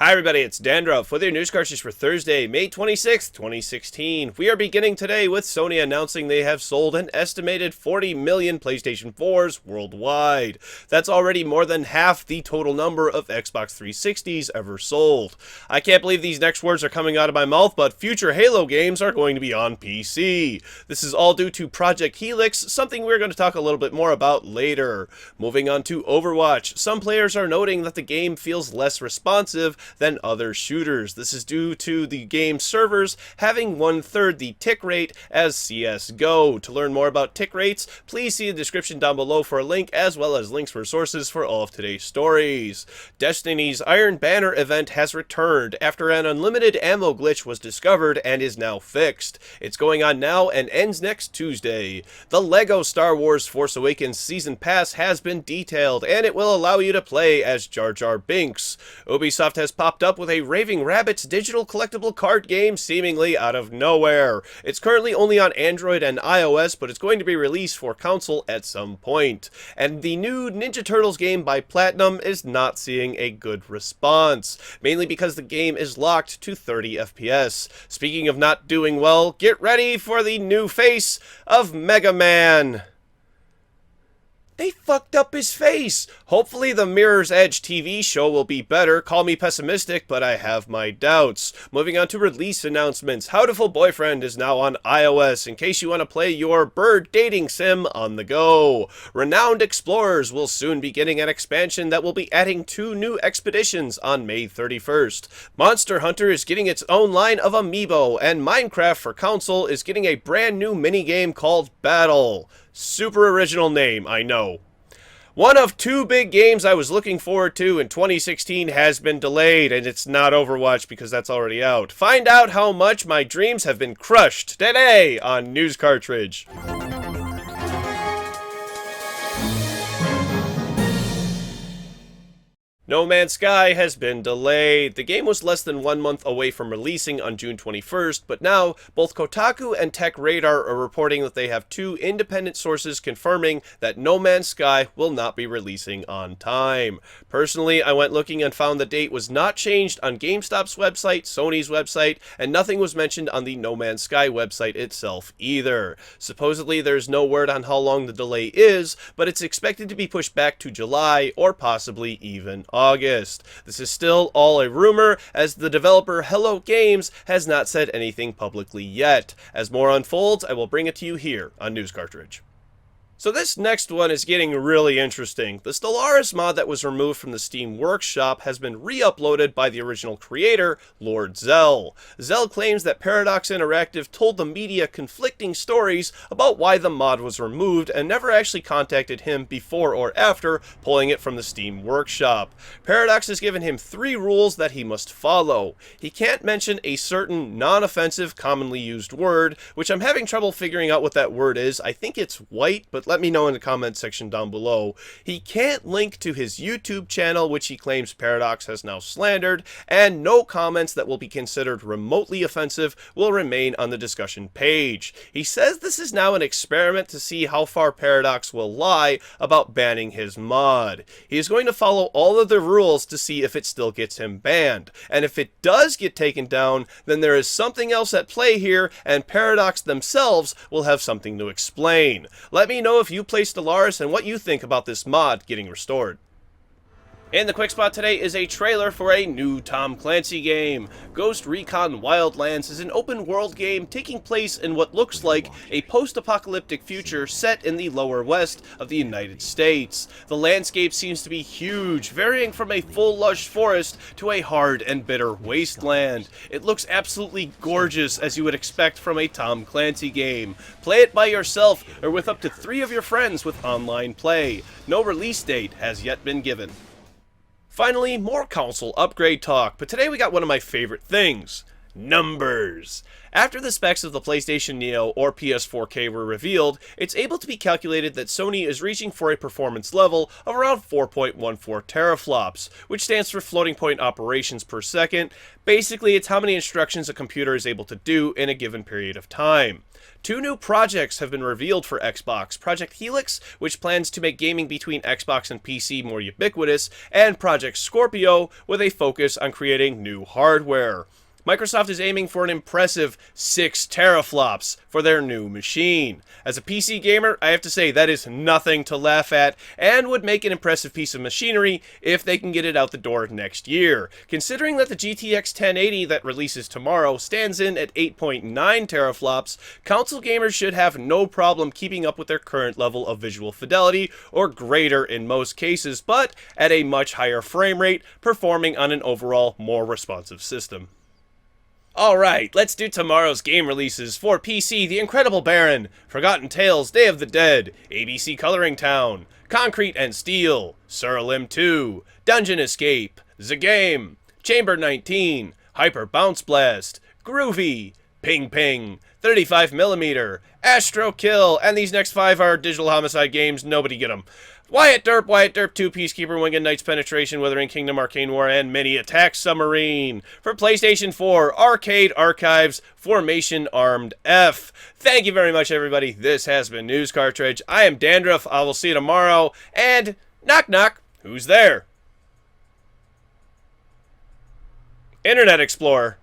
Hi everybody, it's Dandruff with your news cartridge for Thursday, May 26th, 2016. We are beginning today with Sony announcing they have sold an estimated 40 million PlayStation 4s worldwide. That's already more than half the total number of Xbox 360s ever sold. I can't believe these next words are coming out of my mouth, but future Halo games are going to be on PC. This is all due to Project Helix, something we're going to talk a little bit more about later. Moving on to Overwatch, some players are noting that the game feels less responsive than other shooters. This is due to the game's servers having 1/3 the tick rate as CSGO. To learn more about tick rates, please see the description down below for a link, as well as links for sources for all of today's stories. Destiny's Iron Banner event has returned after an unlimited ammo glitch was discovered and is now fixed. It's going on now and ends next Tuesday. The LEGO Star Wars Force Awakens Season Pass has been detailed, and it will allow you to play as Jar Jar Binks. Ubisoft has popped up with a Raving Rabbids digital collectible card game seemingly out of nowhere. It's currently only on Android and iOS, but it's going to be released for console at some point. And the new Ninja Turtles game by Platinum is not seeing a good response, mainly because the game is locked to 30 FPS. Speaking of not doing well, get ready for the new face of Mega Man. They fucked up his face! Hopefully the Mirror's Edge TV show will be better. Call me pessimistic, but I have my doubts. Moving on to release announcements. Howtiful Boyfriend is now on iOS, in case you want to play your bird dating sim on the go. Renowned Explorers will soon be getting an expansion that will be adding 2 new expeditions on May 31st. Monster Hunter is getting its own line of amiibo, and Minecraft for console is getting a brand new minigame called Battle. Super original name, I know. One of 2 big games I was looking forward to in 2016 has been delayed, and it's not Overwatch because that's already out. Find out how much my dreams have been crushed today on News Cartridge. No Man's Sky has been delayed. The game was less than 1 month away from releasing on June 21st, but now both Kotaku and Tech Radar are reporting that they have 2 independent sources confirming that No Man's Sky will not be releasing on time. Personally, I went looking and found the date was not changed on GameStop's website, Sony's website, and nothing was mentioned on the No Man's Sky website itself either. Supposedly there's no word on how long the delay is, but it's expected to be pushed back to July or possibly even August. This is still all a rumor, as the developer Hello Games has not said anything publicly yet. As more unfolds, I will bring it to you here on News Cartridge. So this next one is getting really interesting. The Stellaris mod that was removed from the Steam Workshop has been re-uploaded by the original creator, Lord Zell. Zell claims that Paradox Interactive told the media conflicting stories about why the mod was removed and never actually contacted him before or after pulling it from the Steam Workshop. Paradox has given him 3 rules that he must follow. He can't mention a certain non-offensive commonly used word, which I'm having trouble figuring out what that word is. I think it's white, but let me know in the comments section down below. He can't link to his YouTube channel, which he claims Paradox has now slandered, and no comments that will be considered remotely offensive will remain on the discussion page. He says this is now an experiment to see how far Paradox will lie about banning his mod. He is going to follow all of the rules to see if it still gets him banned, and if it does get taken down, then there is something else at play here, and Paradox themselves will have something to explain. Let me know if you play Stellaris and what you think about this mod getting restored. In the quick spot today is a trailer for a new Tom Clancy game. Ghost Recon Wildlands is an open-world game taking place in what looks like a post-apocalyptic future set in the lower west of the United States. The landscape seems to be huge, varying from a full lush forest to a hard and bitter wasteland. It looks absolutely gorgeous, as you would expect from a Tom Clancy game. Play it by yourself or with up to 3 of your friends with online play. No release date has yet been given. Finally, more console upgrade talk, but today we got one of my favorite things. Numbers. After the specs of the PlayStation Neo or PS4K were revealed, it's able to be calculated that Sony is reaching for a performance level of around 4.14 teraflops, which stands for floating point operations per second. Basically, it's how many instructions a computer is able to do in a given period of time. Two new projects have been revealed for Xbox: Project Helix, which plans to make gaming between Xbox and PC more ubiquitous, and Project Scorpio, with a focus on creating new hardware. Microsoft is aiming for an impressive 6 teraflops for their new machine. As a PC gamer, I have to say that is nothing to laugh at, and would make an impressive piece of machinery if they can get it out the door next year. Considering that the GTX 1080 that releases tomorrow stands in at 8.9 teraflops, console gamers should have no problem keeping up with their current level of visual fidelity, or greater in most cases, but at a much higher frame rate, performing on an overall more responsive system. Alright, let's do tomorrow's game releases. For PC, The Incredible Baron, Forgotten Tales, Day of the Dead, ABC Coloring Town, Concrete and Steel, Suralim 2, Dungeon Escape, The Game, Chamber 19, Hyper Bounce Blast, Groovy, Ping Ping, 35mm, Astro Kill, and these next 5 are digital homicide games, nobody get them. Wyatt Derp 2, Peacekeeper, Winged Knights, Penetration, Withering Kingdom, Arcane War, and Mini Attack Submarine. For PlayStation 4, Arcade Archives, Formation Armed F. Thank you very much, everybody. This has been News Cartridge. I am Dandruff. I will see you tomorrow. And knock knock, who's there? Internet Explorer.